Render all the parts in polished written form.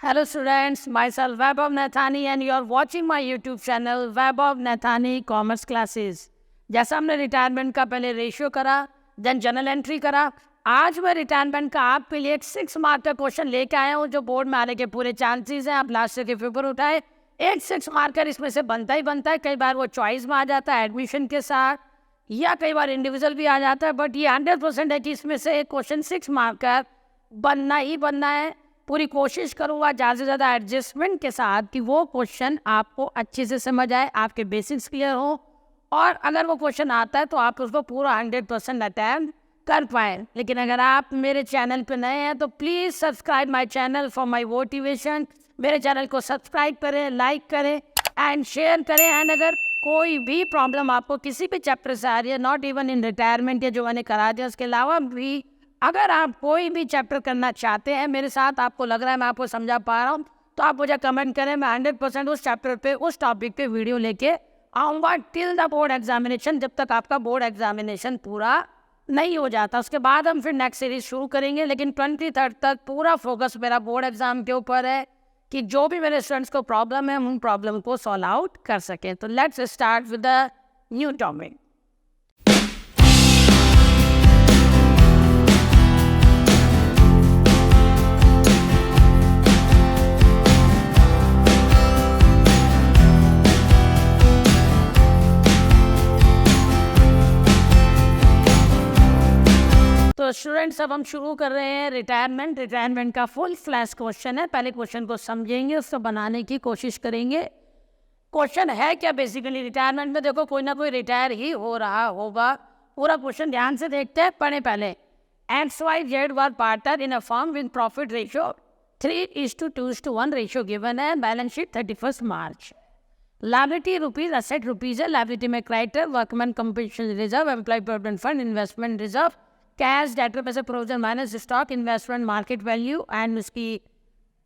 Hello students, myself Vaibhav Nathani and you are watching my YouTube channel Vaibhav Nathani Commerce Classes। जैसा हमने retirement का पहले ratio करा, then general entry करा, आज मैं रिटायरमेंट का आपके लिए एक 6 मार्क का क्वेश्चन लेके आया हूँ जो बोर्ड में आने के पूरे चांसेस हैं। आप लास्ट से के पेपर उठाए, एक 6 मार्कर इसमें से बनता ही बनता है। कई बार वो चॉइस में आ जाता है एडमिशन के साथ, या कई बार इंडिविजुअल भी आ जाता है, बट ये 100% है कि इसमें से एक क्वेश्चन 6 मार्कर बनना ही बनना है। पूरी कोशिश करूँगा ज़्यादा से ज़्यादा एडजस्टमेंट के साथ कि वो क्वेश्चन आपको अच्छे से समझ आए, आपके बेसिक्स क्लियर हो, और अगर वो क्वेश्चन आता है तो आप उसको पूरा 100% अटेम्प्ट कर पाएँ। लेकिन अगर आप मेरे चैनल पे नए हैं तो please subscribe my channel for my motivation. मेरे चैनल को सब्सक्राइब करें, लाइक करें एंड शेयर करें। एंड अगर कोई भी प्रॉब्लम आपको किसी भी चैप्टर से आ रही है, नॉट इवन इन रिटायरमेंट या जो मैंने करा दिया, उसके अलावा भी अगर आप कोई भी चैप्टर करना चाहते हैं मेरे साथ, आपको लग रहा है मैं आपको समझा पा रहा हूँ, तो आप मुझे कमेंट करें। मैं 100% उस चैप्टर पे, उस टॉपिक पे वीडियो लेके आऊँगा टिल द बोर्ड एग्जामिनेशन, जब तक आपका बोर्ड एग्जामिनेशन पूरा नहीं हो जाता। उसके बाद हम फिर नेक्स्ट सीरीज शुरू करेंगे, लेकिन 23 तक पूरा फोकस मेरा बोर्ड एग्जाम के ऊपर है कि जो भी मेरे स्टूडेंट्स को प्रॉब्लम है, हम उन प्रॉब्लम को सॉल्व आउट कर सकें। तो let's start with the new topic. तो स्टूडेंट्स अब हम शुरू कर रहे हैं रिटायरमेंट का फुल फ्लैश क्वेश्चन है। पहले क्वेश्चन को समझेंगे, उसको बनाने की कोशिश करेंगे। क्वेश्चन है क्या बेसिकली, रिटायरमेंट में देखो कोई ना कोई रिटायर ही हो रहा होगा। पूरा क्वेश्चन ध्यान से देखते हैं, पढ़े पहले। XYZ were partner in a firm with profit ratio 3:2:1 ratio given है। Balance sheet 31 March. Liability rupees, asset rupees है। लायबिलिटी में creditor, workman compensation reserve, employ provident fund, investment reserve, cash, debtor में से provision minus stock, investment, market value and उसकी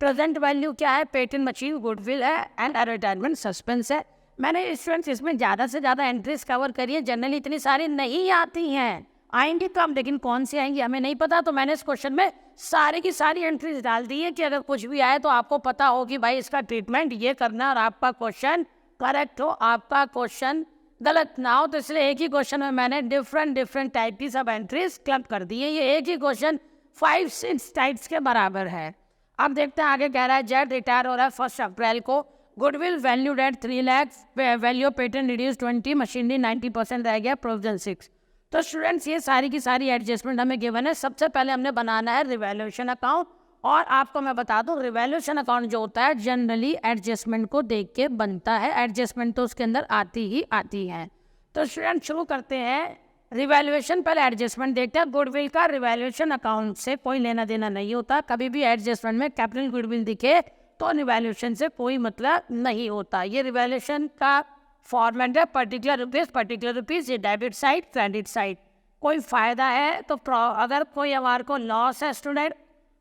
present value क्या है, patent, machine, goodwill है and retirement suspense है। मैंने स्टूडेंट्स इसमें ज़्यादा से ज़्यादा एंट्रीज कवर करी है। जनरली इतनी सारी नहीं आती हैं, आएंगी कम, लेकिन कौन सी आएंगी हमें नहीं पता। तो मैंने इस क्वेश्चन में सारी की सारी एंट्रीज डाल दी है कि अगर कुछ भी आए तो आपको पता हो कि भाई इसका ट्रीटमेंट ये करना और आपका क्वेश्चन करेक्ट हो, आपका क्वेश्चन गलत ना हो। तो इसलिए एक ही क्वेश्चन में मैंने डिफरेंट टाइप की सब एंट्रीज क्लब कर दी है। ये एक ही क्वेश्चन 5-6 टाइप्स के बराबर है। अब देखते हैं आगे कह रहा है जेड रिटायर हो रहा है 1 अप्रैल को। Goodwill valued at 3 lakh, value patent reduce 20, machinery 90% रह गया, प्रोविजन 6। तो स्टूडेंट्स ये सारी की सारी एडजस्टमेंट हमें गिवन है। सबसे पहले हमने बनाना है रिवैल्यूएशन अकाउंट, और आपको मैं बता दूं रिवैल्यूएशन अकाउंट जो होता है जनरली एडजस्टमेंट को देख के बनता है। एडजस्टमेंट तो उसके अंदर आती ही आती है। तो स्टूडेंट शुरू करते हैं रिवैल्यूएशन। पहले एडजस्टमेंट देखते हैं। गुडविल का रिवैल्यूएशन अकाउंट से कोई लेना देना नहीं होता। कभी भी एडजस्टमेंट में कैपिटल गुडविल दिखे तो रिवैल्यूएशन से कोई मतलब नहीं होता। ये रिवैल्यूएशन का फॉर्मेट है, पर्टिकुलर रुपीज़, ये डेबिट साइड, क्रेडिट साइड। कोई फ़ायदा है तो अगर कोई हमारे को लॉस है स्टूडेंट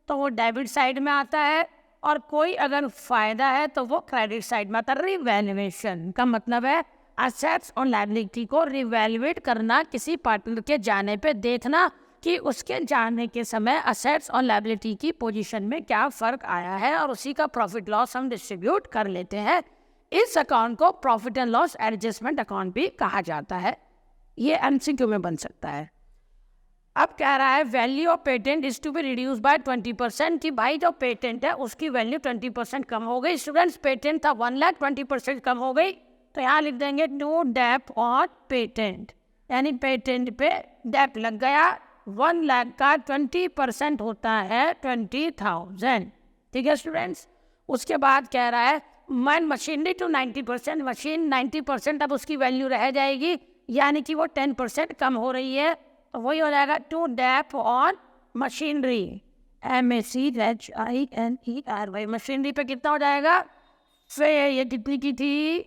तो वो डेबिट साइड में आता है, और कोई अगर फ़ायदा है तो वो क्रेडिट साइड में आता है। रिवैल्यूएशन का मतलब है असेट्स और लायबिलिटी को रिवैल्यूएट करना, किसी पार्टनर के जाने पे देखना कि उसके जाने के समय असेट्स और लायबिलिटी की पोजीशन में क्या फ़र्क आया है, और उसी का प्रॉफिट लॉस हम डिस्ट्रीब्यूट कर लेते हैं। इस अकाउंट को profit and loss adjustment account भी कहा जाता है। ये MCQ में बन सकता है। अब कह रहा है value of patent is to be reduce by 20%, कि भाई जो पेटेंट है उसकी वैल्यू 20% कम हो गई। स्टूडेंट्स पेटेंट था 1 लाख, 20% कम हो गई, तो यहाँ लिख देंगे नो डेप ऑन पेटेंट, यानी पेटेंट पे डेप लग गया। 1 लाख का 20% होता है 20,000। ठीक है स्टूडेंट्स। उसके बाद कह रहा है मशीनरी टू 90%, मशीन 90% अब उसकी वैल्यू रह जाएगी, यानी कि वो 10% कम हो रही है, तो वही हो जाएगा to dep on machinery, MACHINERY। Machinery पे कितना हो जाएगा, फिर ये कितनी की थी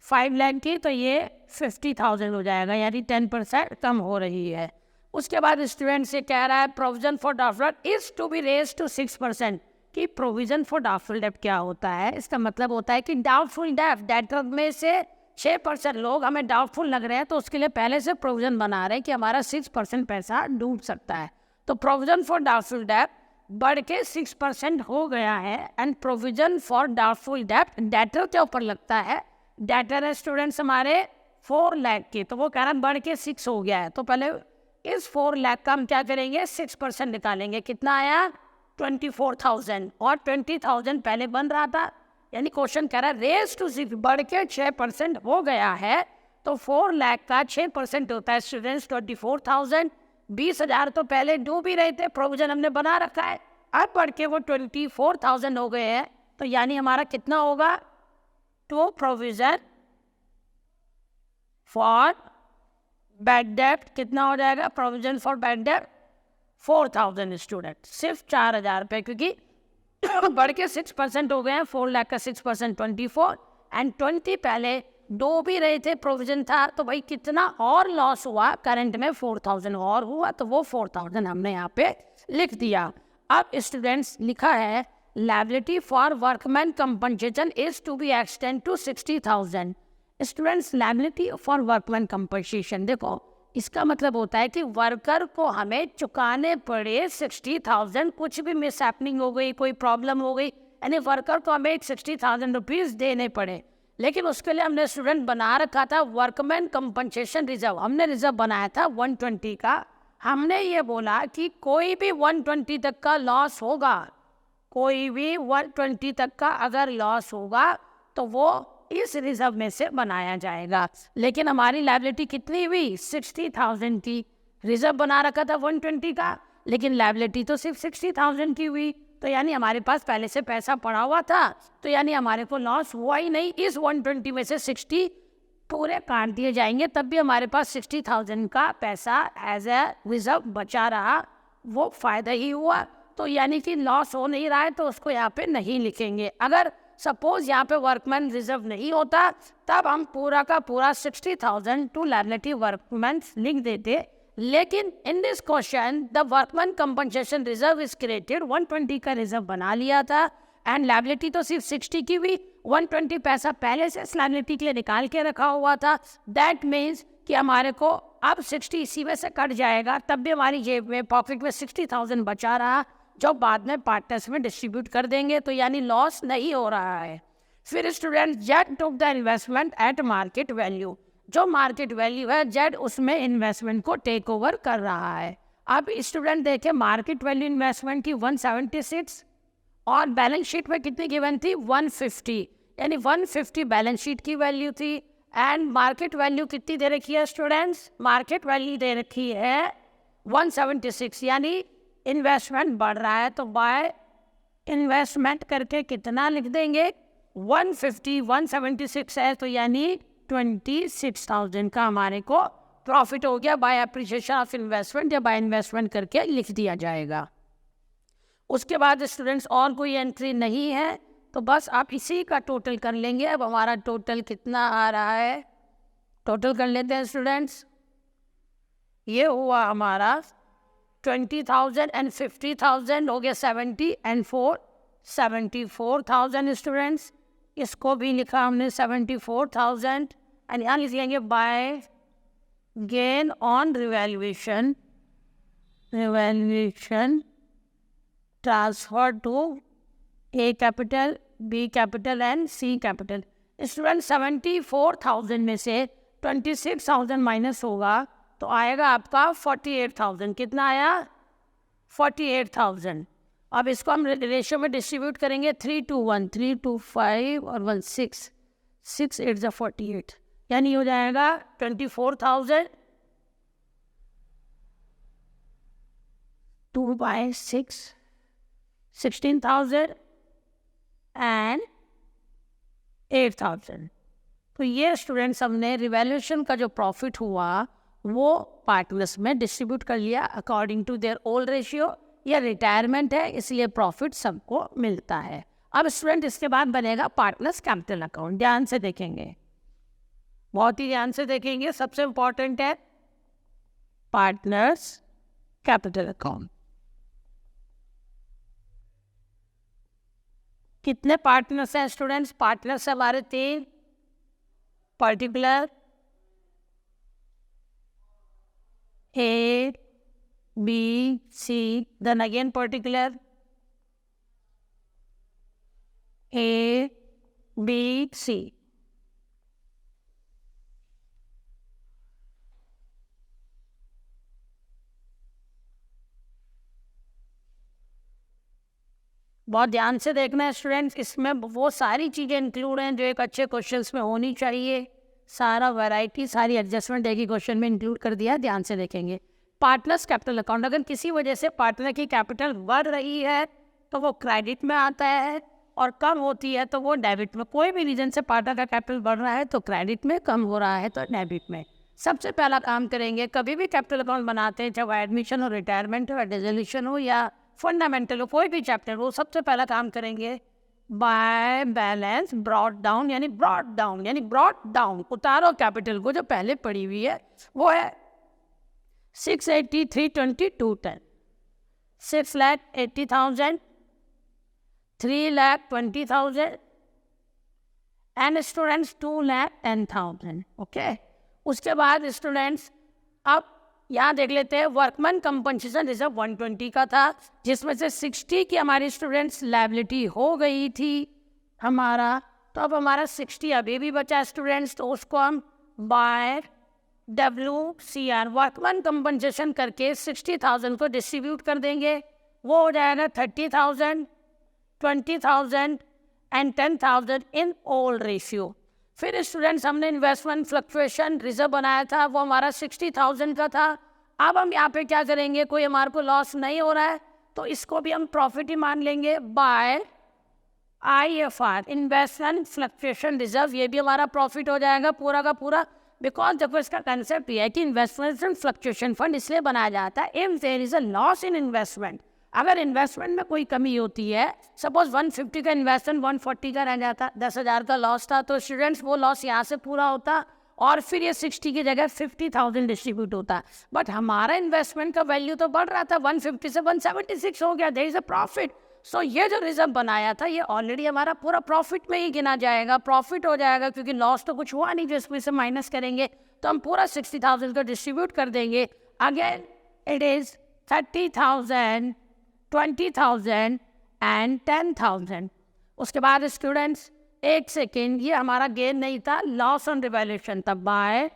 5 लाख की, तो ये 50,000 हो जाएगा, यानी 10% कम हो रही है। उसके बाद स्टूडेंट से कह रहा है provision for doubtful is to be raise to 6%, कि प्रोविजन फॉर डाउटफुल डेट क्या होता है। इसका मतलब होता है कि डाउटफुल डेटर में से 6% लोग हमें डाउटफुल लग रहे हैं, तो उसके लिए पहले से प्रोविजन बना रहे हैं कि हमारा 6% पैसा डूब सकता है। तो प्रोविजन फॉर डाउटफुल डेट बढ़ के 6% हो गया है एंड प्रोविजन फॉर डाउटफुल डेब्ट डेटर के ऊपर लगता है। डेटर है स्टूडेंट्स हमारे 4 लाख के, तो वो कह रहा है बढ़ के 6 हो गया है, तो पहले इस 4 लाख का हम क्या करेंगे 6% निकालेंगे। कितना आया 24,000 और 20,000 पहले बन रहा था, यानी क्वेश्चन कह रहा है रेज टू 6 बढ़ के 6% हो गया है, तो 4 लाख का 6% होता है स्टूडेंट्स 24,000। 20,000 तो पहले डूब ही रहे थे, प्रोविजन हमने बना रखा है, अब बढ़ के वो 24,000 हो गए हैं, तो यानी हमारा कितना होगा टू प्रोविजन फॉर बैड डेब्ट कितना हो जाएगा, प्रोविजन फॉर बैड डेब्ट 4,000 स्टूडेंट, सिर्फ 4,000 रुपये, क्योंकि बढ़ के 6% हो गए हैं। 4 लाख का 6% 24 एंड 20 पहले डूब ही रहे थे, प्रोविजन था, तो भाई कितना और लॉस हुआ करंट में 4,000 और हुआ, तो वो 4,000 हमने यहाँ पे लिख दिया। अब स्टूडेंट्स लिखा है liability for workman compensation is to be extend to 60,000। Students liability for workman compensation, देखो इसका मतलब होता है कि वर्कर को हमें चुकाने पड़े 60,000, कुछ भी मिस हैपनिंग हो गई, कोई प्रॉब्लम हो गई, यानी वर्कर को हमें 60,000 रुपीज़ देने पड़े, लेकिन उसके लिए हमने स्टूडेंट बना रखा था वर्कमैन कंपनसेशन रिजर्व। हमने रिजर्व बनाया था 120 का। हमने ये बोला कि कोई भी 120 तक का लॉस होगा, कोई भी 120 तक का अगर लॉस होगा तो वो इस रिजर्व में से बनाया जाएगा। लेकिन हमारी लायबिलिटी कितनी हुई 60,000 की, रिजर्व बना रखा था 120 का, लेकिन लायबिलिटी तो सिर्फ 60,000 की हुई, तो यानी हमारे पास पहले से पैसा पड़ा हुआ था, तो यानी हमारे को लॉस हुआ ही नहीं। इस 120 में से 60 पूरे काट दिए जाएंगे, तब भी हमारे पास 60,000 का पैसा एज ए रिजर्व बचा रहा, वो फ़ायदा ही हुआ। तो यानी कि लॉस हो नहीं रहा है, तो उसको यहाँ पे नहीं लिखेंगे। अगर सपोज यहाँ पे वर्कमैन रिजर्व नहीं होता, तब हम पूरा का पूरा 60,000 टू लायबिलिटी वर्कमैन लिख देते। लेकिन in this question the workman compensation reserve is created, 120 का रिजर्व बना लिया था एंड लायबिलिटी तो सिर्फ 60 की हुई, 120 पैसा पहले से लायबिलिटी के लिए निकाल के रखा हुआ था। दैट मीन्स कि हमारे को अब 60 इसी में से कट जाएगा, तब भी हमारी जेब में पॉकेट में 60,000 बचा रहा, जो बाद में पार्टनर्स में डिस्ट्रीब्यूट कर देंगे, तो यानी लॉस नहीं हो रहा है। फिर student Z took the investment at market value, जो मार्केट वैल्यू है जेड उसमें इन्वेस्टमेंट को टेक ओवर कर रहा है। अब स्टूडेंट देखे मार्केट वैल्यू इन्वेस्टमेंट की 176 और बैलेंस शीट में कितनी गिवन थी 150, यानी 150 बैलेंस शीट की वैल्यू थी एंड मार्केट वैल्यू कितनी दे रखी है स्टूडेंट्स, मार्केट वैल्यू दे रखी है 176, यानी इन्वेस्टमेंट बढ़ रहा है, तो बाय इन्वेस्टमेंट करके कितना लिख देंगे 150, 176 है, तो यानी 26,000 का हमारे को प्रॉफिट हो गया बाय एप्रिसिएशन ऑफ इन्वेस्टमेंट, या बाय इन्वेस्टमेंट करके लिख दिया जाएगा। उसके बाद स्टूडेंट्स और कोई एंट्री नहीं है, तो बस आप इसी का टोटल कर लेंगे। अब हमारा टोटल कितना आ रहा है, टोटल कर लेते हैं स्टूडेंट्स। ये हुआ हमारा 20,000 एंड 50,000 हो गया 70 एंड 4 74,000 स्टूडेंट्स। इसको भी लिखा हमने 74,000 एंड यहाँ लिखेंगे by gain on revaluation transfer to A capital, B capital and C capital. Student 74,000 में से 26,000 माइनस होगा तो आएगा आपका 48,000। कितना आया 48,000। अब इसको हम रेशियो में डिस्ट्रीब्यूट करेंगे 3 to 1, 3 to 5 और 1 6, 6 8 जा 48, यानी हो जाएगा 24,000 2 by 6 16,000 एंड 8,000। तो ये स्टूडेंट्स हमने रिवैल्यूएशन का जो प्रॉफिट हुआ वो पार्टनर्स में डिस्ट्रीब्यूट कर लिया according to their old ratio. या रिटायरमेंट है इसलिए प्रॉफिट सबको मिलता है। अब स्टूडेंट इसके बाद बनेगा पार्टनर्स कैपिटल अकाउंट। ध्यान से देखेंगे, बहुत ही ध्यान से देखेंगे, सबसे इंपॉर्टेंट है पार्टनर्स कैपिटल अकाउंट। कितने पार्टनर्स हैं स्टूडेंट्स? पार्टनर्स हमारे 3, particular, A, B, C, then again particular, B, C. बहुत ध्यान से देखना है स्टूडेंट्स, इसमें वो सारी चीज़ें इंक्लूड हैं जो एक अच्छे क्वेश्चंस में होनी चाहिए। सारा वैरायटी, सारी एडजस्टमेंट एक ही क्वेश्चन में इंक्लूड कर दिया है, ध्यान से देखेंगे। पार्टनर्स कैपिटल अकाउंट, अगर किसी वजह से पार्टनर की कैपिटल बढ़ रही है तो वो क्रेडिट में आता है, और कम होती है तो वो डेबिट में। कोई भी रीजन से पार्टनर का कैपिटल बढ़ रहा है तो क्रेडिट में, कम हो रहा है तो डेबिट में। सबसे पहला काम करेंगे, कभी भी कैपिटल अकाउंट बनाते हैं, चाहे एडमिशन हो, रिटायरमेंट हो, या डिसोल्यूशन हो, या फंडामेंटल हो, कोई भी चैप्टर हो, सबसे पहला काम करेंगे बाय बैलेंस ब्रॉट डाउन, यानी ब्रॉट डाउन, उतारो कैपिटल को। जो पहले पड़ी हुई है वो है 683,210, 6,80,000, 3,20,000 एंड स्टूडेंट्स 2,10,000। ओके, उसके बाद स्टूडेंट्स अब यहाँ देख लेते हैं, वर्कमैन कंपनसेशन रिजर्व 120 का था, जिसमें से 60 की हमारी स्टूडेंट्स लायबिलिटी हो गई थी हमारा, तो अब हमारा 60 अभी भी बचा स्टूडेंट्स, तो उसको हम बाय WCR वर्कमैन कंपनसेशन करके 60,000 को डिस्ट्रीब्यूट कर देंगे। वो हो जाएगा 30,000, 20,000 एंड 10,000 इन ऑल रेशियो। फिर स्टूडेंट्स हमने इन्वेस्टमेंट फ्लक्चुएशन रिजर्व बनाया था, वो हमारा 60,000 का था। अब हम यहाँ पे क्या करेंगे, कोई हमारे को लॉस नहीं हो रहा है तो इसको भी हम प्रॉफिट ही मान लेंगे by IFR investment fluctuation reserve. ये भी हमारा प्रॉफिट हो जाएगा पूरा का पूरा, बिकॉज देखो इसका कंसेप्ट ये है कि इन्वेस्टमेंट फ्लक्चुएशन फंड इसलिए बनाया जाता है if there is a loss in investment. अगर इन्वेस्टमेंट में कोई कमी होती है, सपोज 150 का इन्वेस्टमेंट 140 का रह जाता, 10,000 का लॉस था, तो स्टूडेंट्स वो लॉस यहाँ से पूरा होता और फिर ये 60 की जगह 50,000 डिस्ट्रीब्यूट होता। बट हमारा इन्वेस्टमेंट का वैल्यू तो बढ़ रहा था, 150 से 176 हो गया, देयर इज अ प्रॉफिट। सो ये जो रिजर्व बनाया था ये ऑलरेडी हमारा पूरा प्रॉफिट में ही गिना जाएगा, प्रॉफिट हो जाएगा, क्योंकि लॉस तो कुछ हुआ नहीं जो इसमें से माइनस करेंगे, तो हम पूरा 60,000 को डिस्ट्रीब्यूट कर देंगे। Again it is 30,000, 20,000 and 10,000। उसके बाद स्टूडेंट्स एक सेकेंड, ये हमारा गेन नहीं था, लॉस ऑन रिवैल्यूएशन था, बाय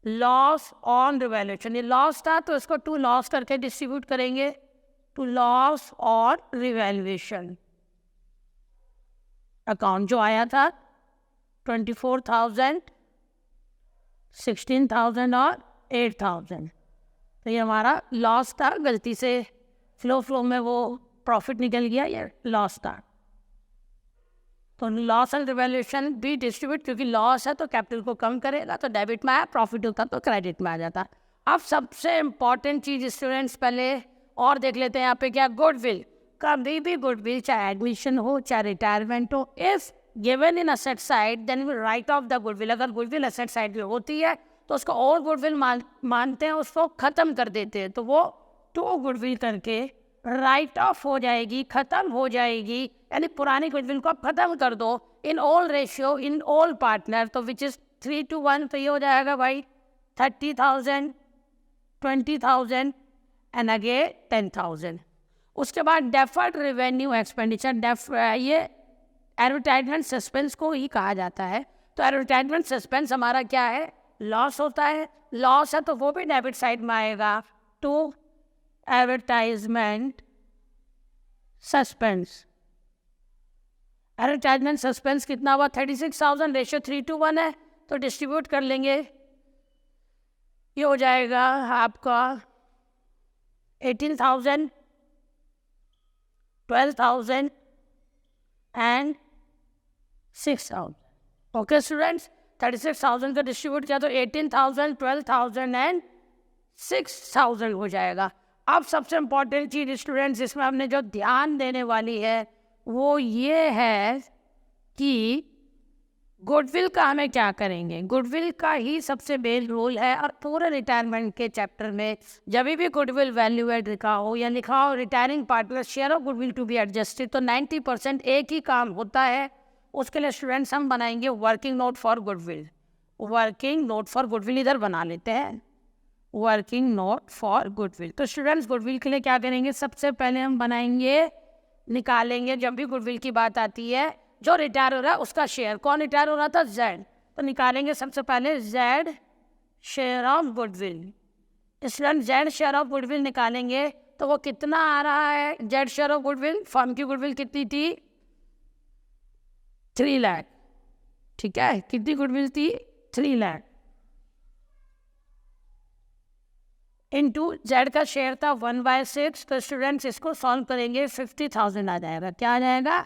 लॉस ऑन रिवैल्यूएशन। ये लॉस था तो इसको टू लॉस करके डिस्ट्रीब्यूट करेंगे, to loss on revaluation account जो आया था 24,000, 16,000 और 8,000। तो ये हमारा लॉस था, गलती से फ्लो में वो प्रॉफिट निकल गया, ये लॉस था। तो लॉस एंड रिवैल्यूएशन भी डिस्ट्रीब्यूट, क्योंकि लॉस है तो कैपिटल को कम करेगा, तो डेबिट में आया, प्रॉफिट होता तो क्रेडिट में आ जाता। अब सबसे इम्पॉर्टेंट चीज़ स्टूडेंट्स पहले और देख लेते हैं यहाँ पे क्या, गुडविल। कभी भी गुडविल, चाहे एडमिशन हो चाहे रिटायरमेंट हो, if given in asset side then we write off the goodwill. अगर गुडविल असेट साइड में होती है तो उसको और गुडविल मानते हैं, उसको ख़त्म कर देते हैं, तो वो टू गुडविल करके राइट ऑफ हो जाएगी, ख़त्म हो जाएगी, यानी पुरानी गुडविल को आप ख़त्म कर दो in all ratio, in all partner, तो विच इज़ 3:1। तो ये हो जाएगा भाई 30,000, 20,000 एंड अगेन 10,000। उसके बाद डेफर्ड रेवेन्यू एक्सपेंडिचर, ये एडवर्टाइजमेंट सस्पेंस को ही कहा जाता है। तो एडवर्टाइजमेंट सस्पेंस हमारा क्या है, लॉस होता है, लॉस है तो वो भी डेबिट साइड में आएगा, to advertisement suspense. Advertisement suspense कितना हुआ, 36,000, रेशियो 3:1 है, तो डिस्ट्रीब्यूट कर लेंगे, ये हो जाएगा आपका 18,000, 12,000 एंड 6,000। ओके स्टूडेंट्स, 36,000 का डिस्ट्रीब्यूट किया तो 18,000, 12,000 एंड 6,000 हो जाएगा। अब सबसे इम्पॉर्टेंट चीज़ स्टूडेंट्स जिसमें हमने जो ध्यान देने वाली है वो ये है कि गुडविल का हमें क्या करेंगे। गुडविल का ही सबसे मेन रोल है, और पूरे रिटायरमेंट के चैप्टर में जब भी गुडविल वैल्यू एड लिखा हो या लिखा हो retiring partner share of goodwill to be adjusted, तो 90% एक ही काम होता है। उसके लिए स्टूडेंट्स हम बनाएंगे working note for goodwill. Working note for goodwill इधर बना लेते हैं, वर्किंग नोट फॉर गुडविल। तो स्टूडेंट्स गुडविल के लिए क्या करेंगे, सबसे पहले हम बनाएंगे, निकालेंगे, जब भी गुडविल की बात आती है जो रिटायर हो रहा है उसका शेयर। कौन रिटायर हो रहा था? जेड। तो निकालेंगे सबसे पहले Z share of goodwill. Student Z share of goodwill निकालेंगे तो वो कितना आ रहा है? Z share of goodwill, firm की गुडविल कितनी थी? 3 लाख। ठीक है, कितनी गुडविल थी? 3 लाख इंटू जेड का शेयर था 1/6। तो स्टूडेंट्स इसको सॉल्व करेंगे 50,000 आ जाएगा। क्या आ जाएगा?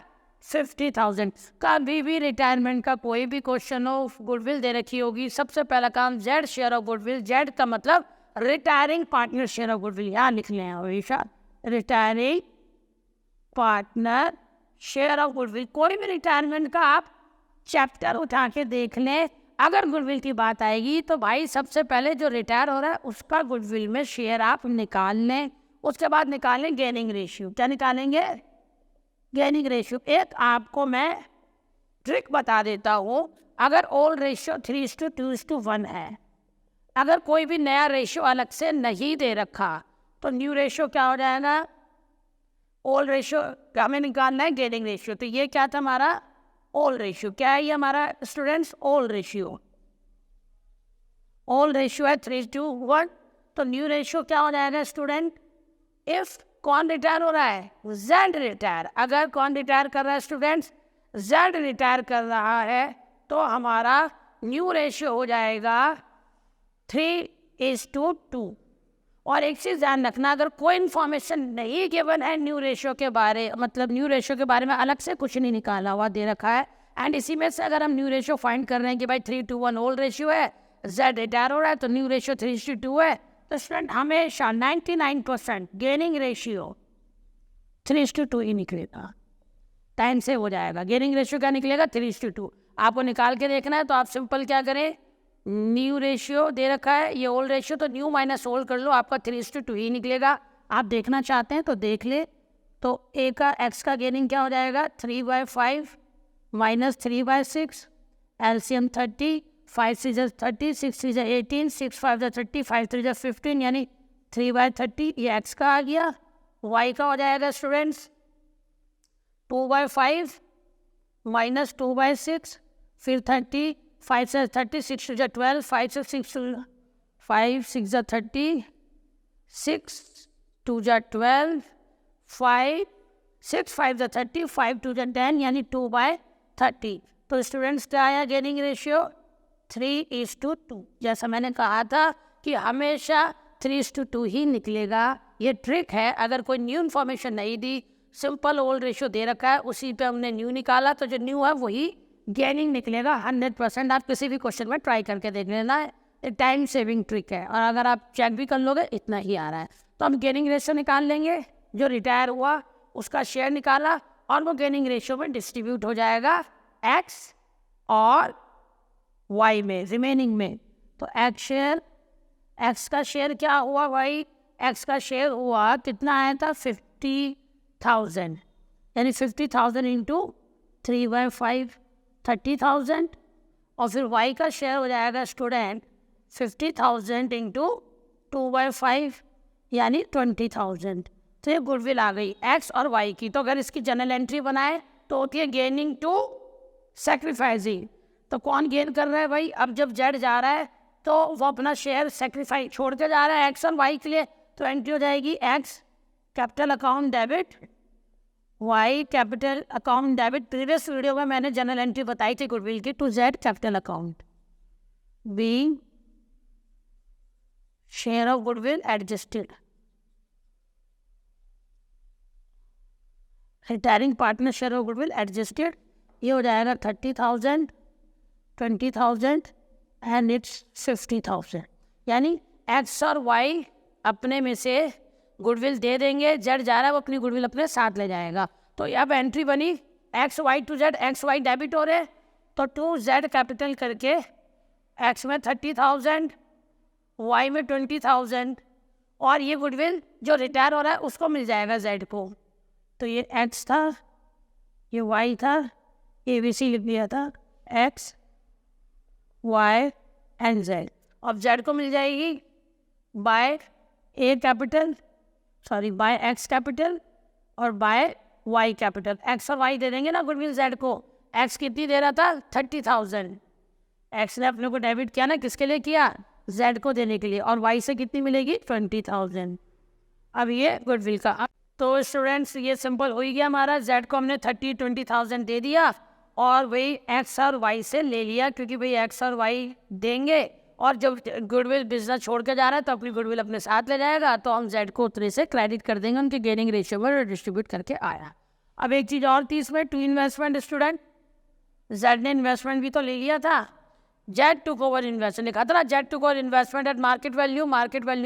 50,000। कभी भी रिटायरमेंट का कोई भी क्वेश्चन हो, गुडविल दे रखी होगी, सबसे पहला काम Z share of goodwill, Z का मतलब retiring partner share of goodwill, यहाँ लिख लें हमेशा, retiring partner share of goodwill. कोई भी रिटायरमेंट का आप चैप्टर उठा के देख लें, अगर गुडविल की बात आएगी तो भाई सबसे पहले जो रिटायर हो रहा है उसका गुडविल में शेयर आप निकाल लें। उसके बाद निकालें गेनिंग रेशियो। क्या निकालेंगे? Gaining ratio. एक आपको मैं ट्रिक बता देता हूँ, अगर ओल्ड रेशियो 3:2:1 है, अगर कोई भी नया रेशियो अलग से नहीं दे रखा तो न्यू रेशियो क्या हो जाएगा? ओल्ड रेशियो हमें निकालना है गेनिंग रेशियो। तो ये क्या था हमारा? Old ratio. क्या है ये हमारा students? Old ratio. Old ratio है 3:1। तो न्यू रेशियो क्या हो जाएगा स्टूडेंट? इफ कौन रिटायर हो रहा है? Z retire. अगर कौन रिटायर कर रहा है स्टूडेंट्स? जेड रिटायर कर रहा है तो हमारा न्यू रेशियो हो जाएगा 3:2। और एक चीज़ ध्यान रखना, अगर कोई इन्फॉर्मेशन नहीं गिवन है न्यू रेशियो के बारे, मतलब न्यू रेशियो के बारे में अलग से कुछ नहीं निकाला हुआ दे रखा है, एंड इसी में से अगर हम न्यू रेशियो फाइंड कर रहे हैं कि भाई 3:1 ओल्ड रेशियो है, जेड रिटायर हो रहा है, तो न्यू रेशियो 3:2 है, तो स्टूडेंट हमेशा 99% गेनिंग रेशियो 3:2 ही निकलेगा। टाइम से हो जाएगा। गेनिंग रेशियो क्या निकलेगा? 3:2। आपको निकाल के देखना है तो आप सिंपल क्या करें, न्यू रेशियो दे रखा है, ये ओल्ड रेशियो, तो न्यू माइनस ओल्ड कर लो, आपका 3:2 ही निकलेगा। आप देखना चाहते हैं तो देख ले। तो ए का एक्स का गेनिंग क्या हो जाएगा? 3/5 माइनस 3/6, एलसीएम 30, 5 3 30, 6 3 18, 6 5 30, 5 3 15, यानी 3/30। ये एक्स का आ गया। वाई का हो जाएगा स्टूडेंट्स 2/5 माइनस 2/6, फिर 30, 5 से 30, 6 2 12, 5 से 6 5 6 30, 6 2 12, 5 6 5 30, 5 2 10, यानी 2/30। तो स्टूडेंट्स क्या आया गेनिंग रेशियो? 3:2। जैसा मैंने कहा था कि हमेशा 3:2 ही निकलेगा। ये ट्रिक है, अगर कोई न्यू इन्फॉर्मेशन नहीं दी, सिंपल ओल्ड रेशियो दे रखा है, उसी पे हमने न्यू निकाला, तो जो न्यू है वही गेनिंग निकलेगा 100%। आप किसी भी क्वेश्चन में ट्राई करके देख लेना है, एक टाइम सेविंग ट्रिक है, और अगर आप चेक भी कर लोगे इतना ही आ रहा है। तो हम गेनिंग रेशियो निकाल लेंगे, जो रिटायर हुआ उसका शेयर निकाला, और वो गेनिंग रेशियो में डिस्ट्रीब्यूट हो जाएगा एक्स और वाई में, रिमेनिंग में। तो एक्स का शेयर क्या हुआ भाई? एक्स का शेयर हुआ कितना आया था? 50,000, यानी 50,000 इंटू 3/5 30,000, और फिर वाई का शेयर हो जाएगा स्टूडेंट 50,000 इंटू 2/5 यानी 20,000। तो ये गुडविल आ गई एक्स और वाई की। तो अगर इसकी जनरल एंट्री बनाए तो होती है गेनिंग टू सेक्रीफाइसिंग। तो कौन गेन कर रहा है भाई? अब जब जेड जा रहा है तो वो अपना शेयर सेक्रीफाइस छोड़ के जा रहा है एक्स और वाई के लिए, तो एंट्री हो जाएगी X capital account debit, Y capital account debit. Previous video में मैंने जनरल एंट्री बताई थी गुडविल की, to Z capital account, be share of goodwill adjusted, retiring partner share of goodwill adjusted. ये हो जाएगा 30,000, 20,000 एंड इट्स 50,000। यानी एक्स और वाई अपने में से गुडविल दे देंगे, जेड जा रहा है वो अपनी गुडविल अपने साथ ले जाएगा। तो अब एंट्री बनी X Y to Z, X Y debit हो रहे, तो टू जेड कैपिटल करके एक्स में 30,000, वाई में 20,000, और ये गुडविल जो रिटायर हो रहा है उसको मिल जाएगा जेड को। तो ये एक्स था, ये वाई था, ए बी सी लिख दिया था, एक्स वाई एंड जेड। अब जेड को मिल जाएगी by A capital, sorry by X capital और बाय वाई कैपिटल। एक्स और वाई दे देंगे ना गुडविल जेड को, एक्स कितनी दे रहा था 30,000, एक्स ने अपने को डेबिट किया ना, किसके लिए किया, जेड को देने के लिए, और वाई से कितनी मिलेगी 20,000। अब ये गुडविल का, तो स्टूडेंट्स ये सिंपल हो ही गया हमारा, जेड को हमने 20,000 दे दिया और वही एक्स और वाई से ले लिया, क्योंकि भाई एक्स और वाई देंगे और जब गुडविल बिजनेस छोड़ के जा रहा है तो अपनी गुडविल अपने साथ ले जाएगा, तो हम जेड को उतने से क्रेडिट कर देंगे, उनके गेनिंग रेशियो पर डिस्ट्रीब्यूट करके आया। अब एक चीज़ और थी इसमें, टू इन्वेस्टमेंट स्टूडेंट, जेड ने इन्वेस्टमेंट भी तो ले लिया था, जेड टुक ओवर इन्वेस्टमेंट लिखा था ना, Z took over investment at market value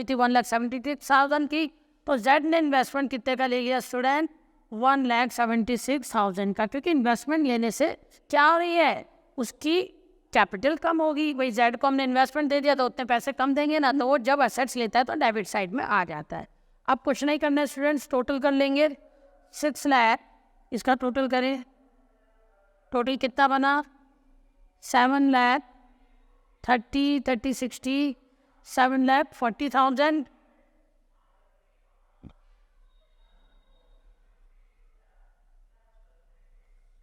थी 1,76,000 की, तो जेड ने इन्वेस्टमेंट कितने का ले लिया स्टूडेंट 1,76,000 का, क्योंकि इन्वेस्टमेंट लेने से क्या हो रही है, उसकी कैपिटल कम होगी, वही जेड को हमने इन्वेस्टमेंट दे दिया तो उतने पैसे कम देंगे ना, तो वो जब एसेट्स लेता है तो डेबिट साइड में आ जाता है। अब कुछ नहीं करना है स्टूडेंट्स, टोटल कर लेंगे 6 लाख, इसका टोटल करें, टोटल कितना बना 7 लाख 30 60 7,40,000,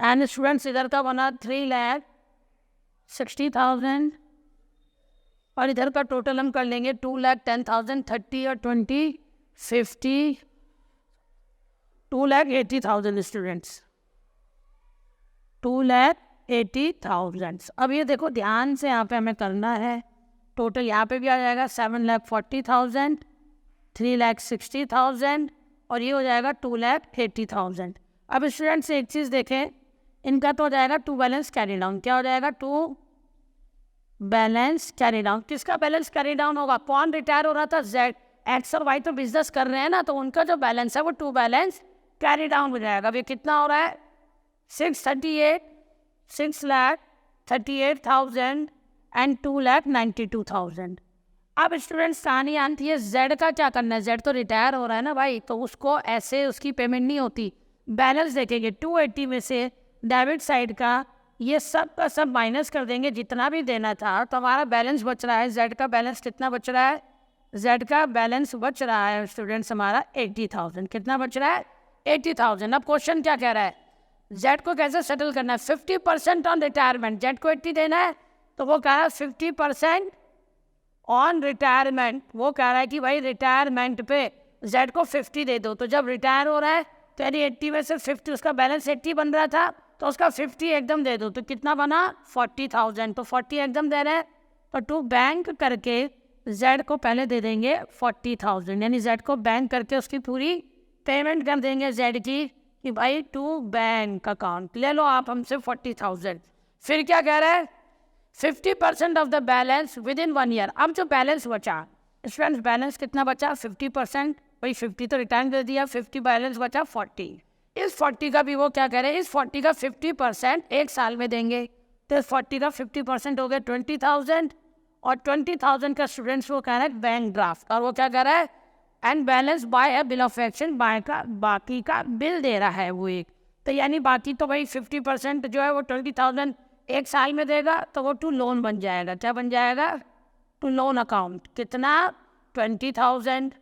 एंड स्टूडेंट्स इधर का बना 3,60,000, और इधर का टोटल हम कर लेंगे 2,10,000, 30 और 20 50 2,80,000 स्टूडेंट्स, 2,80,000। अब ये देखो ध्यान से यहाँ पे हमें करना है, टोटल यहाँ पे भी आ जाएगा 7,40,000, 3,60,000 और ये हो जाएगा 2,80,000। अब स्टूडेंट्स एक चीज़ देखें, इनका तो हो जाएगा टू बैलेंस कैरी डाउन, क्या हो जाएगा टू बैलेंस कैरी डाउन, किसका बैलेंस कैरी डाउन होगा, कौन रिटायर हो रहा था, जेड, एक्स और वाई तो बिजनेस कर रहे हैं ना, तो उनका जो बैलेंस है वो टू बैलेंस कैरी डाउन हो जाएगा। अब ये कितना हो रहा है 6,38,000 एंड 2,92,000। अब स्टूडेंट्स कहानी आती है, जेड का क्या करना है, जेड तो रिटायर हो रहा है ना भाई, तो उसको ऐसे उसकी पेमेंट नहीं होती, बैलेंस देखेंगे 280 में से डेबिट साइड का ये सब का सब माइनस कर देंगे, जितना भी देना था, तो हमारा बैलेंस बच रहा है, जेड का बैलेंस कितना बच रहा है, जेड का बैलेंस बच रहा है स्टूडेंट्स हमारा 80,000, कितना बच रहा है 80,000। अब क्वेश्चन क्या कह रहा है, जेड को कैसे सेटल करना है, 50% ऑन रिटायरमेंट, जेड को 80 देना है, तो वो कह रहा है 50% ऑन रिटायरमेंट, वो कह रहा है कि भाई रिटायरमेंट पे जेड को 50 दे दो, तो जब रिटायर हो रहा है तो यानी 80 में से 50, उसका बैलेंस 80 बन रहा था, तो उसका 50 एकदम दे दो, तो कितना बना 40,000, तो 40 एकदम दे रहे हैं, तो टू बैंक करके जेड को पहले दे देंगे 40,000, यानी जेड को बैंक करके उसकी पूरी पेमेंट कर देंगे जेड की, कि भाई टू बैंक अकाउंट ले लो आप हमसे 40,000। फिर क्या कह रहा है 50% of the balance with in 1 year. अब जो बैलेंस बचा स्टूडेंट्स, बैलेंस कितना बचा 50%, भाई 50 तो रिटर्न कर दिया, 50 बैलेंस बचा 40, इस 40 का भी वो क्या कह रहे हैं, इस 40 का 50% एक साल में देंगे, तो 40 का 50% हो गया 20,000, और 20,000 का स्टूडेंट्स वो कह रहा है बैंक ड्राफ्ट, और वो क्या कह रहा है and balance by a bill of action, by का बाकी का बिल दे रहा है वो एक, तो यानी बाकी तो भाई 50% जो है वो 20,000 एक साल में देगा, तो वो टू लोन बन जाएगा, क्या बन जाएगा टू लोन अकाउंट, कितना 20,000,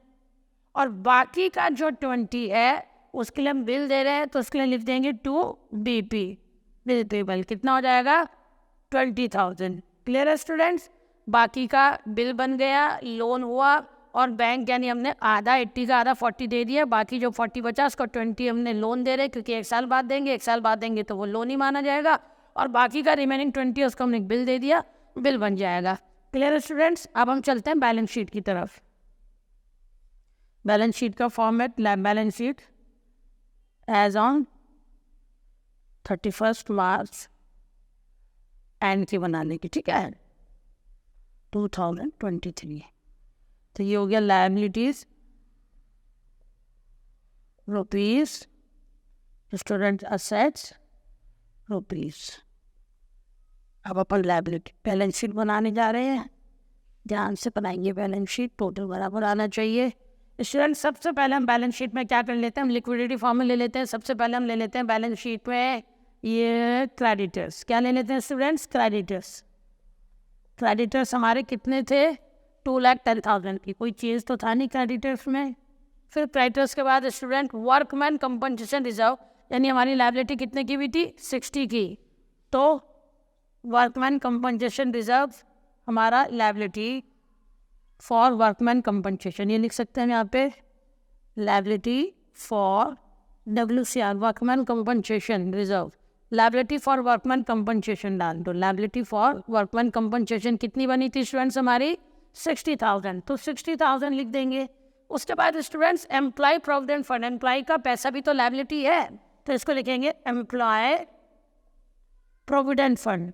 और बाकी का जो 20 है उसके लिए हम बिल दे रहे हैं, तो उसके लिए लिख देंगे टू बीपी बिल पेबल, कितना हो जाएगा 20,000। क्लियर है स्टूडेंट्स, बाकी का बिल बन गया, लोन हुआ, और बैंक यानी हमने आधा 80 का आधा 40 दे दिया, बाकी जो 40 बचा उसका 20 हमने लोन दे रहे, क्योंकि एक साल बाद देंगे, एक साल बाद देंगे तो वो लोन ही माना जाएगा, और बाकी का रिमेनिंग 20 उसको हमने बिल दे दिया, बिल बन जाएगा। क्लियर स्टूडेंट्स, अब हम चलते हैं बैलेंस शीट की तरफ। बैलेंस शीट का format, balance sheet as on 31 March end की बनाने की, ठीक है 2023। तो ये हो गया liabilities rupees, student assets rupees. अब अपन लायबिलिटी बैलेंस शीट बनाने जा रहे हैं, ध्यान से बनाएंगे बैलेंस शीट, टोटल बराबर आना चाहिए। स्टूडेंट सबसे पहले हम बैलेंस शीट में क्या कर लेते हैं, हम लिक्विडिटी फॉर्म में ले लेते हैं। सबसे पहले हम ले लेते हैं बैलेंस शीट में ये क्रेडिटर्स, क्या ले लेते हैं स्टूडेंट्स क्रेडिटर्स। क्रेडिटर्स हमारे कितने थे 2,10,000 की, कोई चीज़ तो था नहीं क्रेडिटर्स में। फिर क्रेडिटर्स के बाद स्टूडेंट वर्कमैन कंपनसेशन रिजर्व, यानी हमारी लायबिलिटी कितने की भी थी 60 की, तो वर्कमैन कंपनसेशन रिजर्व हमारा लायबिलिटी फॉर वर्कमैन कंपनसेशन, ये लिख सकते हैं यहाँ पे liability for WCR workman compensation reserve, liability for workman compensation डाल दो। लायबिलिटी फॉर वर्कमैन कंपनसेशन कितनी बनी थी स्टूडेंट्स हमारी 60,000, तो 60,000 लिख देंगे। उसके बाद students employee provident fund, employee का पैसा भी तो लायबिलिटी है, तो इसको लिखेंगे employee provident fund,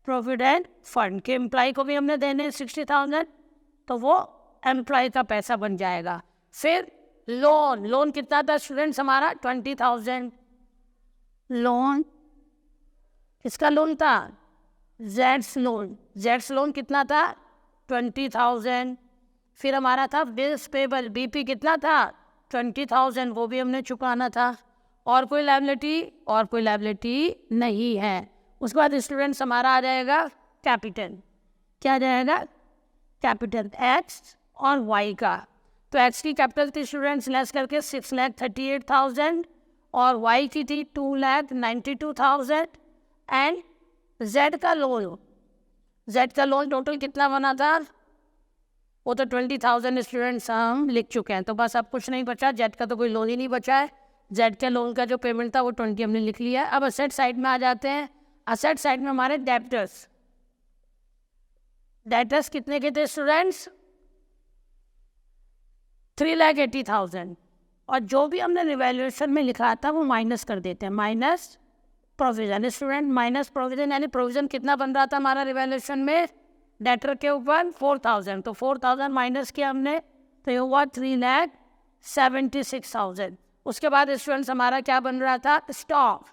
provident fund के एम्प्लॉय को भी हमने देने 60,000, तो वो एम्प्लॉय का पैसा बन जाएगा। फिर लोन, लोन कितना था स्टूडेंट्स हमारा 20,000, लोन किसका लोन था जेड्स लोन, जेड्स लोन कितना था 20,000। फिर हमारा था बिल्स पेबल, BP कितना था 20,000, वो भी हमने चुकाना था। और कोई लायबिलिटी, और कोई लायबिलिटी नहीं है। उसके बाद स्टूडेंट्स हमारा आ जाएगा कैपिटल, क्या आ जाएगा कैपिटल X और Y का। तो X की कैपिटल थी स्टूडेंट्स लेस करके 6,38,000 और Y की थी 2,92,000 एंड Z का लोन, Z का लोन टोटल कितना बना था, वो तो 20,000 स्टूडेंट्स हम लिख चुके हैं, तो बस अब कुछ नहीं बचा, Z का तो कोई लोन ही नहीं बचा है। Z के लोन का जो पेमेंट था वो 20 हमने लिख लिया है। अब असेट साइड में आ जाते हैं। असेट साइड में हमारे डेब्टर्स, डेब्टर्स कितने के थे स्टूडेंट्स 3,80,000, और जो भी हमने रिवैल्यूएशन में लिखा था वो माइनस कर देते हैं, minus provision. Student minus provision यानी प्रोविजन कितना बन रहा था हमारा रिवैल्यूएशन में डेटर के ऊपर 4,000, तो 4,000 माइनस किया हमने, तो ये हुआ 3,76,000। उसके बाद स्टूडेंट्स हमारा क्या बन रहा था स्टॉक,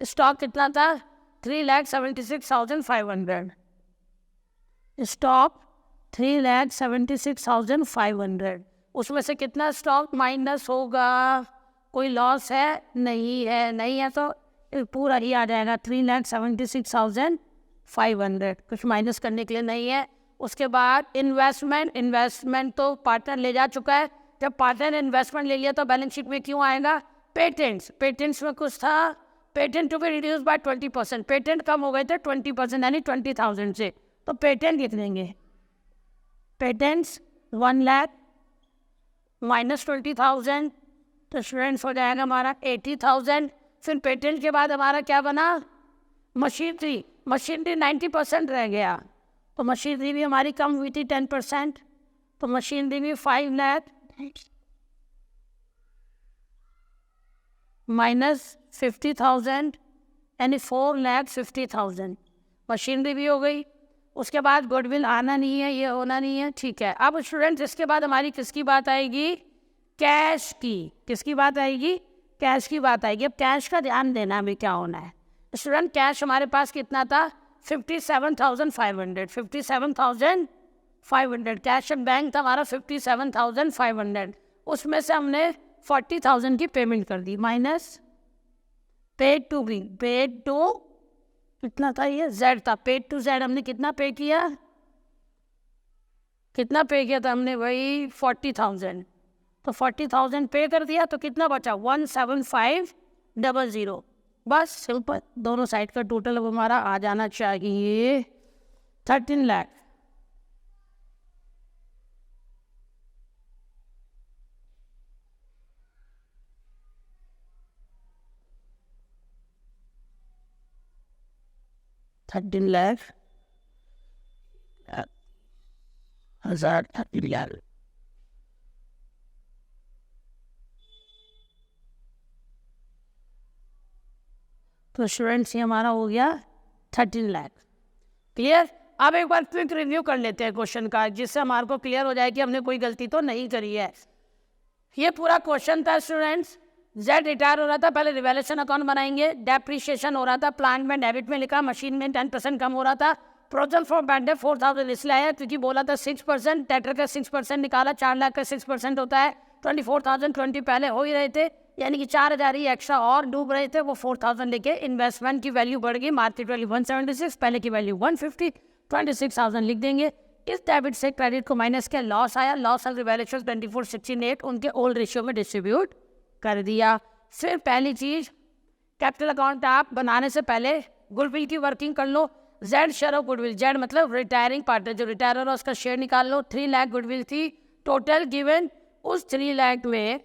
स्टॉक कितना था 3,76,500, स्टॉक 3,76,500। उसमें से कितना स्टॉक माइनस होगा, कोई लॉस है नहीं है, नहीं है तो पूरा ही आ जाएगा 3,76,500, कुछ माइनस करने के लिए नहीं है। उसके बाद इन्वेस्टमेंट, इन्वेस्टमेंट तो पार्टनर ले जा चुका है, जब पार्टनर ने इन्वेस्टमेंट ले लिया तो बैलेंस शीट में क्यों आएगा पेटेंट्स, पेटेंट्स में कुछ था, patent to be reduce by 20%, patent कम हो गए थे 20% यानी 20,000 से, तो पेटेंट लिख देंगे, पेटेंट्स 1 लाख माइनस 20,000, तो स्टूडेंट्स हो जाएगा हमारा 80,000। फिर पेटेंट के बाद हमारा क्या बना मशीनरी, मशीनरी 90% रह गया, तो मशीनरी भी हमारी कम हुई थी 10%, तो मशीनरी भी 5 लाख माइनस 50,000 यानी 4,50,000 मशीनरी भी हो गई। उसके बाद गुडविल आना नहीं है, ये होना नहीं है, ठीक है। अब स्टूडेंट्स इसके बाद हमारी किसकी बात आएगी कैश की, किसकी बात आएगी कैश की बात आएगी। अब कैश का ध्यान देना अभी क्या होना है स्टूडेंट, कैश हमारे पास कितना था 57,500, 57,500 कैश एंड बैंक था हमारा 57,500, उसमें से हमने 40,000 की पेमेंट कर दी minus paid to be, paid to कितना था ये जेड था, पेड टू जेड हमने कितना पे किया, कितना पे किया था हमने वही 40,000, तो 40,000 पे कर दिया, तो कितना बचा 17500, बस सिंपल। दोनों साइड का टोटल अब हमारा आ जाना चाहिए 13 लाख। हजार तो स्टूडेंट्स ये हमारा हो गया 13 लाख। क्लियर। अब एक बार क्विक रिव्यू कर लेते हैं क्वेश्चन का, जिससे हमारे को क्लियर हो जाए कि हमने कोई गलती तो नहीं करी है। ये पूरा क्वेश्चन था स्टूडेंट्स, जेड रिटायर हो रहा था, पहले रिवैल्यूएशन अकाउंट बनाएंगे, डेप्रिशिएशन हो रहा था, प्लांट में डेबिट में लिखा, मशीन में 10% कम हो रहा था, प्रोविजन फॉर बैड डेट 4,000 इसलिए आया क्योंकि बोला था 6%, डेटर का 6% निकाला, 4 लाख का 6% होता है, 24,020 पहले हो ही रहे थे, यानी कि 4,000 ही एक्स्ट्रा और डूब रहे थे, वो 4,000 लेके इन्वेस्टमेंट की वैल्यू बढ़ गई, मार्केट वैल्यू 176, पहले की वैल्यू 150, 26,000 लिख देंगे। इस डेबिट से क्रेडिट को माइनस किया, लॉस आया, लॉस ऑफ रिवैल्यूएशन 2468 उनके ओल्ड रेशियो में डिस्ट्रीब्यूट कर दिया। फिर पहली चीज कैपिटल अकाउंट आप बनाने से पहले गुडविल की वर्किंग कर लो। Z share of goodwill, Z मतलब रिटायरिंग पार्टनर, जो रिटायर हो रहा है उसका शेयर निकाल लो। 3 लाख गुडविल थी टोटल गिवन, उस 3 लाख में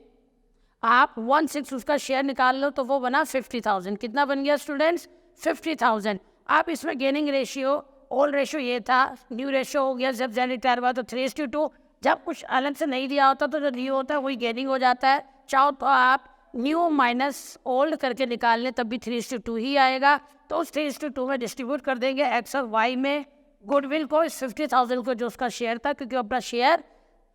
आप 1/6 उसका शेयर निकाल लो तो वो बना 50,000। कितना बन गया स्टूडेंट्स? 50,000। आप इसमें गेनिंग रेशियो, ओल्ड रेशियो ये था, न्यू रेशियो हो गया जब जेड रिटायर हुआ तो 3:2। जब कुछ अलग से नहीं दिया होता तो जो न्यू होता है वही गेनिंग हो जाता है। चाहो तो आप न्यू माइनस ओल्ड करके निकाल लें तब भी 3:2 ही आएगा। तो उस 3:2 में डिस्ट्रीब्यूट कर देंगे एक्स और वाई में गुडविल को, इस 50,000 को जो उसका शेयर था, क्योंकि अपना शेयर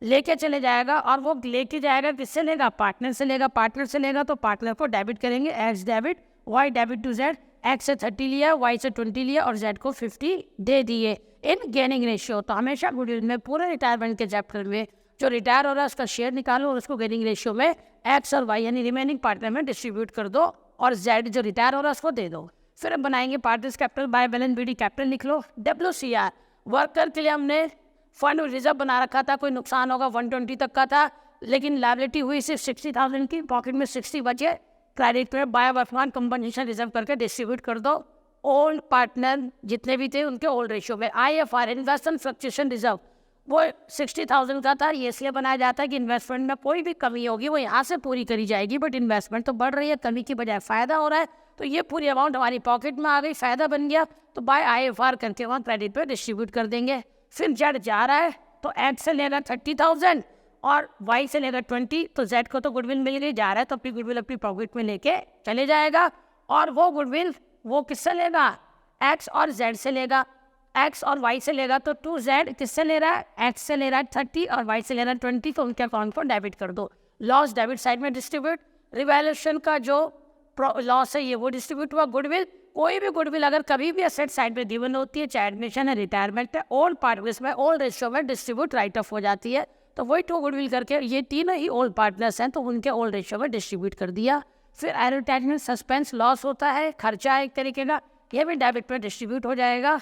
लेके चले जाएगा और वो लेके जाएगा किससे लेगा? पार्टनर से लेगा। पार्टनर से लेगा तो पार्टनर को डेबिट करेंगे, X debit, Y debit to Z. X से 30 लिया, वाई से 20 लिया और जेड को 50 दे दिए इन गेनिंग रेशियो। तो हमेशा गुडविल में पूरे रिटायरमेंट के चैप्टर में जो रिटायर हो रहा है उसका शेयर निकालो और उसको गेनिंग रेशियो में एक्स और वाई यानी रिमेनिंग पार्टनर में डिस्ट्रीब्यूट कर दो और जेड जो रिटायर हो रहा है उसको दे दो। फिर हम बनाएंगे partners capital by balance BD capital लिख लो। WCR वर्कर के लिए हमने फंड रिजर्व बना रखा था, कोई नुकसान होगा 120 तक का था, लेकिन लायबिलिटी हुई सिर्फ 60,000 की, पॉकेट में 60 बचे, क्रेडिट में बाय वर्तमान कंपनसेशन रिजर्व करके डिस्ट्रीब्यूट कर दो ओल्ड पार्टनर जितने भी थे उनके ओल्ड रेशियो में। IFR इन्वेस्टमेंट फ्लक्चुएशन रिजर्व वो 60,000 का था, ये इसलिए बनाया जाता है कि इन्वेस्टमेंट में कोई भी कमी होगी वो यहाँ से पूरी करी जाएगी, बट इन्वेस्टमेंट तो बढ़ रही है, कमी की बजाय फ़ायदा हो रहा है, तो ये पूरी अमाउंट हमारी पॉकेट में आ गई, फ़ायदा बन गया, तो बाय IFR करके वहाँ क्रेडिट पर डिस्ट्रीब्यूट कर देंगे। फिर जेड जा रहा है तो एक्स से लेगा 30,000 और वाई से लेगा 20, तो जेड को तो गुडविल मिल गई, जा रहा है तो अपनी गुडविल अपनी पॉकेट में लेके चले जाएगा। और वो गुडविल वो किससे लेगा? एक्स और जेड से लेगा, एक्स और वाई से लेगा। तो 2Z किससे ले रहा है? एक्स से ले रहा है 30 और वाई से ले रहा है 20, तो उनके अकाउंट को डेबिट कर दो। लॉस डेबिट साइड में डिस्ट्रीब्यूट, रिवैल्यूएशन का जो लॉस है ये वो डिस्ट्रीब्यूट हुआ। गुडविल, कोई भी गुडविल अगर कभी भी एसेट साइड में गिवन होती है, चाहे एडमिशन है, रिटायरमेंट है, ओल्ड पार्टनर्स में ओल्ड रेशियो में डिस्ट्रीब्यूट राइट ऑफ हो जाती है, तो वही 2 गुडविल करके ये तीनों ही ओल्ड पार्टनर्स हैं तो उनके ओल्ड रेशियो में डिस्ट्रीब्यूट कर दिया। फिर एडवर्टाइजमेंट सस्पेंस लॉस होता है, खर्चा है एक तरीके का, ये भी डेबिट पर डिस्ट्रीब्यूट हो जाएगा।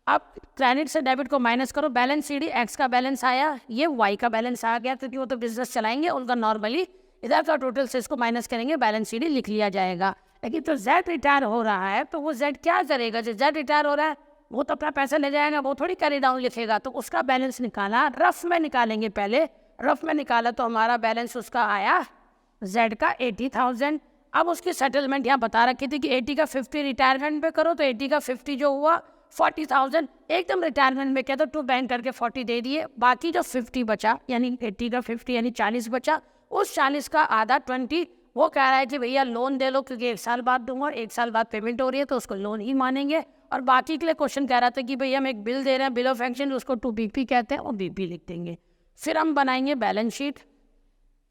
अब क्रेडिट से डेबिट को माइनस करो, बैलेंस सीडी एक्स का बैलेंस आया, ये वाई का बैलेंस आ गया क्योंकि वो तो बिजनेस चलाएंगे उनका नॉर्मली, इधर का टोटल से इसको माइनस करेंगे, बैलेंस सीडी लिख लिया जाएगा। लेकिन तो जेड रिटायर हो रहा है तो वो जेड क्या करेगा? जो जेड रिटायर हो रहा है वो तो अपना पैसा ले जाएगा, वो थोड़ी कैरी डाउन लिखेगा, तो उसका बैलेंस निकाला, रफ में निकालेंगे पहले, रफ में निकाला तो हमारा बैलेंस उसका आया जेड का 80,000। अब उसकी सेटलमेंट यहाँ बता रखी थी कि 80 का 50 रिटायरमेंट पे करो, तो 80 का 50 जो हुआ 40,000 एकदम रिटायरमेंट में क्या तो 2 बैंक करके 40 दे दिए, बाकी जो 50 बचा यानी 80 का 50 यानी 40 बचा, उस 40 का आधा 20 वो कह रहा है कि भैया लोन दे लो क्योंकि 1 साल बाद दूंगा और 1 साल बाद पेमेंट हो रही है तो उसको लोन ही मानेंगे। और बाकी के लिए क्वेश्चन कह रहा था कि भैया हम एक बिल दे रहे हैं, बिल ऑफ एक्शन, उसको 2BP कहते हैं और BP लिख देंगे। फिर हम बनाएंगे बैलेंस शीट।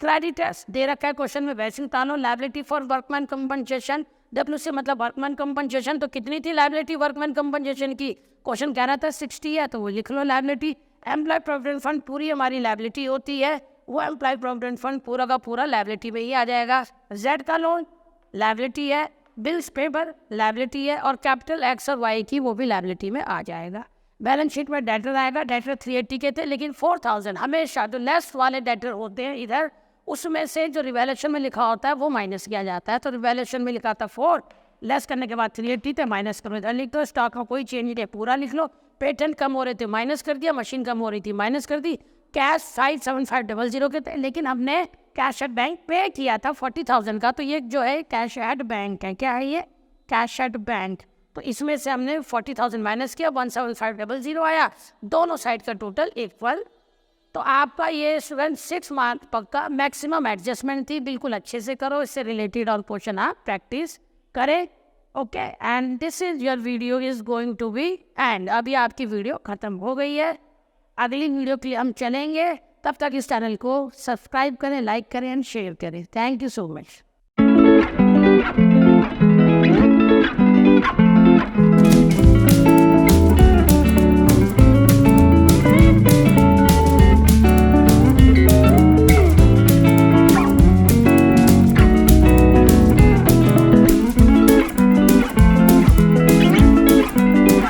क्रेडिटर्स दे रखा है क्वेश्चन में, वैसे तानो liability for workman compensation, WC मतलब वर्कमैन कंपनसेशन, तो कितनी थी लायबिलिटी वर्कमैन कंपनसेशन की? क्वेश्चन कह रहा था 60 है तो वो लिख लो लायबिलिटी। एम्प्लॉय प्रोविडेंट फंड पूरी हमारी लायबिलिटी होती है, वो एम्प्लॉय प्रोविडेंट फंड पूरा का पूरा लायबिलिटी में ही आ जाएगा। जेड का लोन लायबिलिटी है, बिल्स पेपर लायबिलिटी है और कैपिटल एक्स और वाई की वो भी लायबिलिटी में आ जाएगा। बैलेंस शीट में डेटर आएगा, डेटर 380 के थे लेकिन 4,000 हमेशा जो लेस वाले डेटर होते हैं इधर उसमें से जो रिवैल्यूएशन में लिखा होता है वो माइनस किया जाता है। तो रिवैल्यूएशन में लिखा था 4, लेस करने के बाद 380 थे, माइनस करो इधर लिख दो। स्टॉक में कोई चेंज नहीं है पूरा लिख लो। पेटेंट कम हो रहे थे माइनस कर दिया, मशीन कम हो रही थी माइनस कर दी। कैश 57500 के थे लेकिन हमने कैश एट बैंक पे किया था 40,000 का, तो ये जो है कैश एट बैंक है। क्या है ये? Cash at bank. तो इसमें से हमने 40,000 माइनस किया, 17500 आया, दोनों साइड का टोटल इक्वल। तो आपका ये स्टूडेंट 6 मार्क पक्का मैक्सिमम एडजस्टमेंट थी, बिल्कुल अच्छे से करो, इससे रिलेटेड और क्वेश्चन आप प्रैक्टिस करें। Okay, and this is your video is going to be end. अभी आपकी वीडियो खत्म हो गई है, अगली वीडियो के लिए हम चलेंगे, तब तक इस चैनल को सब्सक्राइब करें, लाइक करें एंड शेयर करें। Thank you so much.